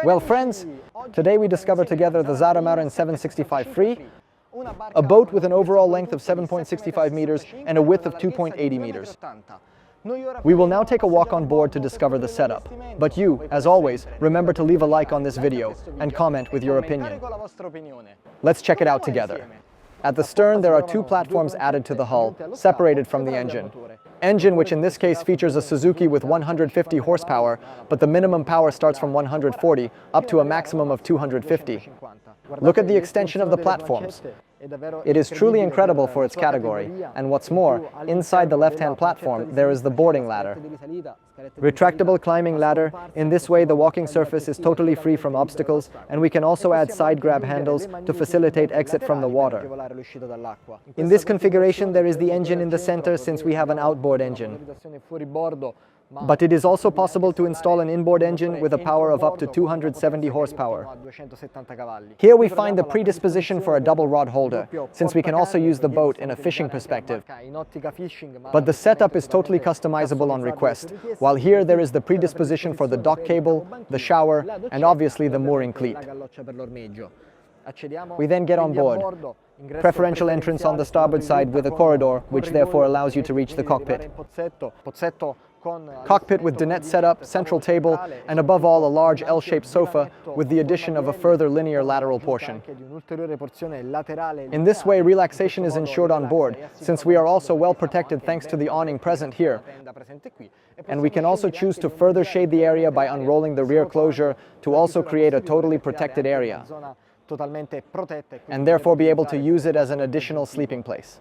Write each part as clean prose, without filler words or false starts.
Well friends, today we discover together the Zaramarin 765 Free, a boat with an overall length of 7.65 meters and a width of 2.80 meters. We will now take a walk on board to discover the setup. But you, as always, remember to leave a like on this video and comment with your opinion. Let's check it out together. At the stern, there are two platforms added to the hull, separated from the engine. Engine, which in this case features a Suzuki with 150 horsepower, but the minimum power starts from 140 up to a maximum of 250. Look at the extension of the platforms. It is truly incredible for its category, and what's more, inside the left-hand platform there is the boarding ladder. Retractable climbing ladder. In this way the walking surface is totally free from obstacles, and we can also add side grab handles to facilitate exit from the water. In this configuration there is the engine in the center since we have an outboard engine. But it is also possible to install an inboard engine with a power of up to 270 horsepower. Here we find the predisposition for a double rod holder, since we can also use the boat in a fishing perspective. But the setup is totally customizable on request, while here there is the predisposition for the dock cable, the shower, and obviously the mooring cleat. We then get on board. Preferential entrance on the starboard side with a corridor, which therefore allows you to reach the cockpit. Cockpit with dinette setup, central table, and above all a large L-shaped sofa with the addition of a further linear lateral portion. In this way, relaxation is ensured on board, since we are also well protected thanks to the awning present here. And we can also choose to further shade the area by unrolling the rear closure to also create a totally protected area, and therefore be able to use it as an additional sleeping place.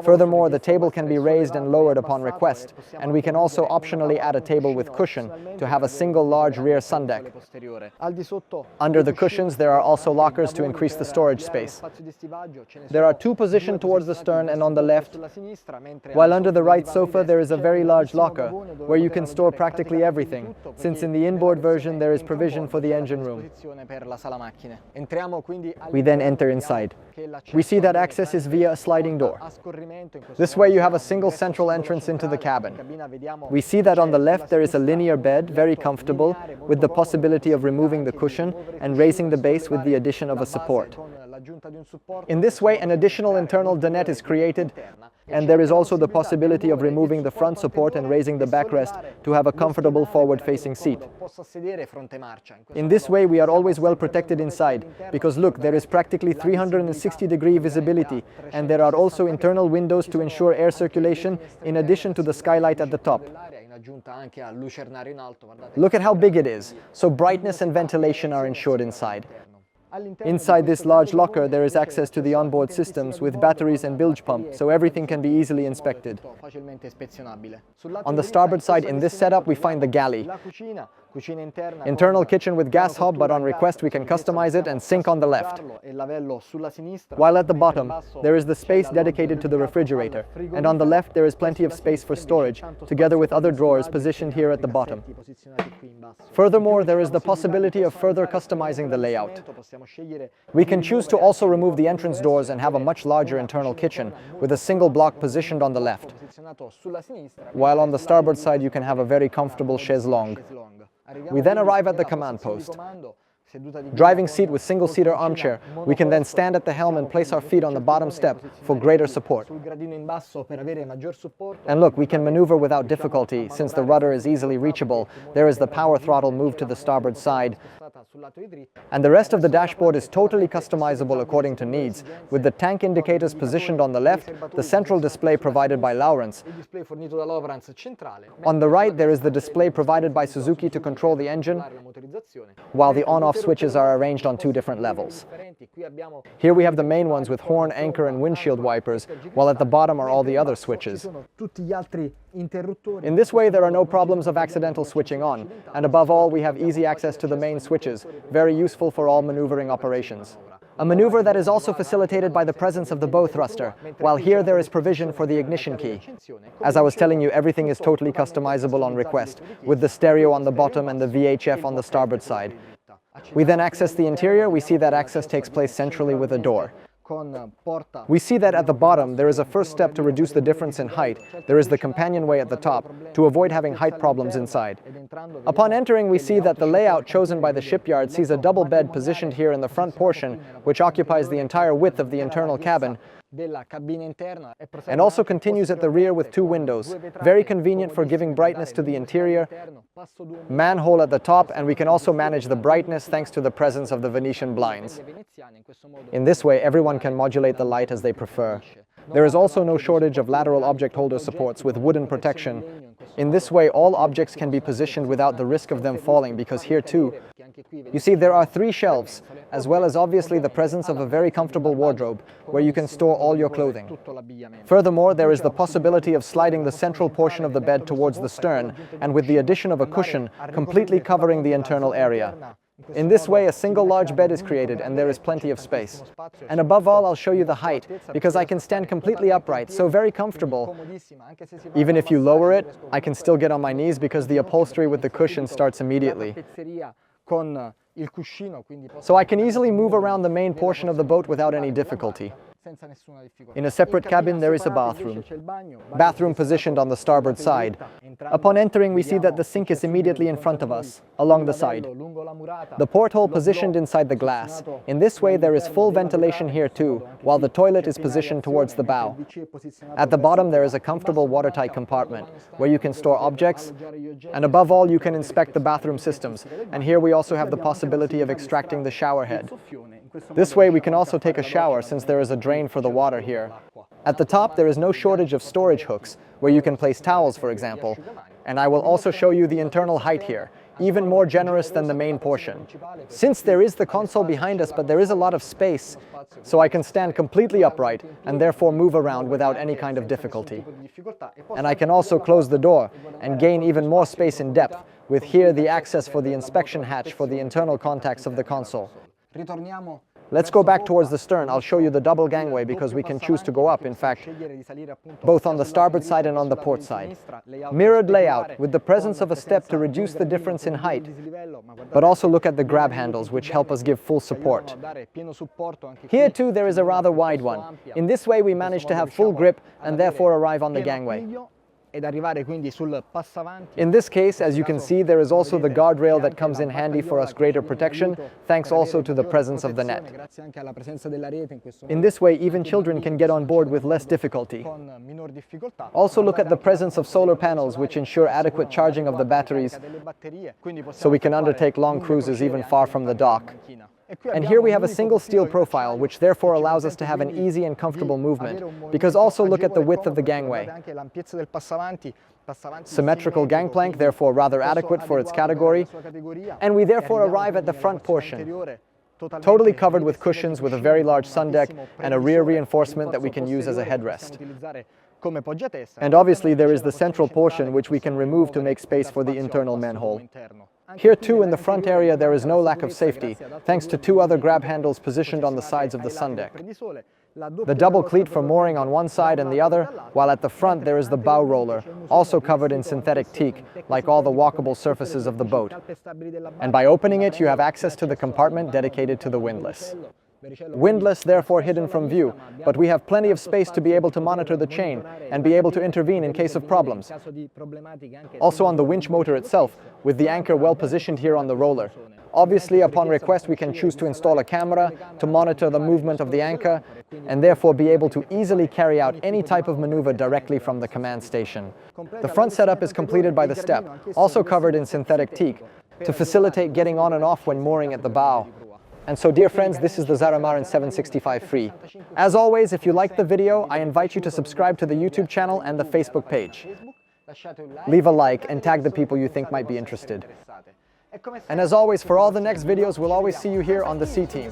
Furthermore, the table can be raised and lowered upon request, and we can also optionally add a table with cushion to have a single large rear sun deck. Under the cushions there are also lockers to increase the storage space. There are two positioned towards the stern and on the left, while under the right sofa there is a very large locker where you can store practically everything, since in the inboard version there is provision for the engine room. We then enter inside. We see that access is via a sliding door. This way you have a single central entrance into the cabin. We see that on the left there is a linear bed, very comfortable, with the possibility of removing the cushion and raising the base with the addition of a support. In this way an additional internal dinette is created, and there is also the possibility of removing the front support and raising the backrest to have a comfortable forward-facing seat. In this way we are always well protected inside, because look, there is practically 360-degree visibility, and there are also internal windows to ensure air circulation in addition to the skylight at the top. Look at how big it is, so brightness and ventilation are ensured inside. Inside this large locker there is access to the onboard systems with batteries and bilge pump, so everything can be easily inspected. On the starboard side in this setup we find the galley. Internal kitchen with gas hob, but on request we can customize it and sink on the left. While at the bottom there is the space dedicated to the refrigerator, and on the left there is plenty of space for storage, together with other drawers positioned here at the bottom. Furthermore, there is the possibility of further customizing the layout. We can choose to also remove the entrance doors and have a much larger internal kitchen with a single block positioned on the left, while on the starboard side you can have a very comfortable chaise longue. We then arrive at the command post. Driving seat with single-seater armchair. We can then stand at the helm and place our feet on the bottom step for greater support. And look, we can maneuver without difficulty since the rudder is easily reachable. There is the power throttle moved to the starboard side. And the rest of the dashboard is totally customizable according to needs, with the tank indicators positioned on the left, the central display provided by Lawrence. On the right there is the display provided by Suzuki to control the engine, while the on-off switches are arranged on two different levels. Here we have the main ones with horn, anchor and windshield wipers, while at the bottom are all the other switches. In this way there are no problems of accidental switching on, and above all we have easy access to the main switches, very useful for all maneuvering operations. A maneuver that is also facilitated by the presence of the bow thruster, while here there is provision for the ignition key. As I was telling you, everything is totally customizable on request, with the stereo on the bottom and the VHF on the starboard side. We then access the interior. We see that access takes place centrally with a door. We see that at the bottom there is a first step to reduce the difference in height. There is the companionway at the top to avoid having height problems inside. Upon entering, we see that the layout chosen by the shipyard sees a double bed positioned here in the front portion, which occupies the entire width of the internal cabin, and also continues at the rear with two windows, very convenient for giving brightness to the interior, manhole at the top, and we can also manage the brightness thanks to the presence of the Venetian blinds. In this way, everyone can modulate the light as they prefer. There is also no shortage of lateral object holder supports with wooden protection. In this way, all objects can be positioned without the risk of them falling, because here too, you see there are 3 shelves, as well as obviously the presence of a very comfortable wardrobe, where you can store all your clothing. Furthermore, there is the possibility of sliding the central portion of the bed towards the stern, and with the addition of a cushion, completely covering the internal area. In this way, a single large bed is created and there is plenty of space. And above all, I'll show you the height, because I can stand completely upright, so very comfortable. Even if you lower it, I can still get on my knees because the upholstery with the cushion starts immediately. So I can easily move around the main portion of the boat without any difficulty. In a separate cabin there is a bathroom positioned on the starboard side. Upon entering, we see that the sink is immediately in front of us, along the side. The porthole positioned inside the glass. In this way there is full ventilation here too, while the toilet is positioned towards the bow. At the bottom there is a comfortable watertight compartment, where you can store objects, and above all you can inspect the bathroom systems, and here we also have the possibility of extracting the shower head. This way we can also take a shower, since there is a drain for the water here. At the top there is no shortage of storage hooks, where you can place towels, for example. And I will also show you the internal height here, even more generous than the main portion. Since there is the console behind us, but there is a lot of space, so I can stand completely upright and therefore move around without any kind of difficulty. And I can also close the door and gain even more space in depth, with here the access for the inspection hatch for the internal contacts of the console. Let's go back towards the stern. I'll show you the double gangway, because we can choose to go up, in fact, both on the starboard side and on the port side. Mirrored layout, with the presence of a step to reduce the difference in height. But also look at the grab handles, which help us give full support. Here too there is a rather wide one. In this way we manage to have full grip and therefore arrive on the gangway. In this case, as you can see, there is also the guardrail that comes in handy for us greater protection, thanks also to the presence of the net. In this way, even children can get on board with less difficulty. Also look at the presence of solar panels, which ensure adequate charging of the batteries, so we can undertake long cruises even far from the dock. And here we have a single steel profile, which therefore allows us to have an easy and comfortable movement, because also look at the width of the gangway. Symmetrical gangplank, therefore rather adequate for its category, and we therefore arrive at the front portion, totally covered with cushions, with a very large sun deck and a rear reinforcement that we can use as a headrest. And obviously there is the central portion, which we can remove to make space for the internal manhole. Here too, in the front area, there is no lack of safety, thanks to 2 other grab handles positioned on the sides of the sun deck. The double cleat for mooring on one side and the other, while at the front there is the bow roller, also covered in synthetic teak, like all the walkable surfaces of the boat. And by opening it, you have access to the compartment dedicated to the windlass. Windlass, therefore hidden from view, but we have plenty of space to be able to monitor the chain and be able to intervene in case of problems. Also on the winch motor itself, with the anchor well positioned here on the roller. Obviously, upon request, we can choose to install a camera to monitor the movement of the anchor, and therefore be able to easily carry out any type of maneuver directly from the command station. The front setup is completed by the step, also covered in synthetic teak, to facilitate getting on and off when mooring at the bow. And so, dear friends, this is the Zaramarin 765 Free. As always, if you liked the video, I invite you to subscribe to the YouTube channel and the Facebook page. Leave a like and tag the people you think might be interested. And as always, for all the next videos, we'll always see you here on the C Team.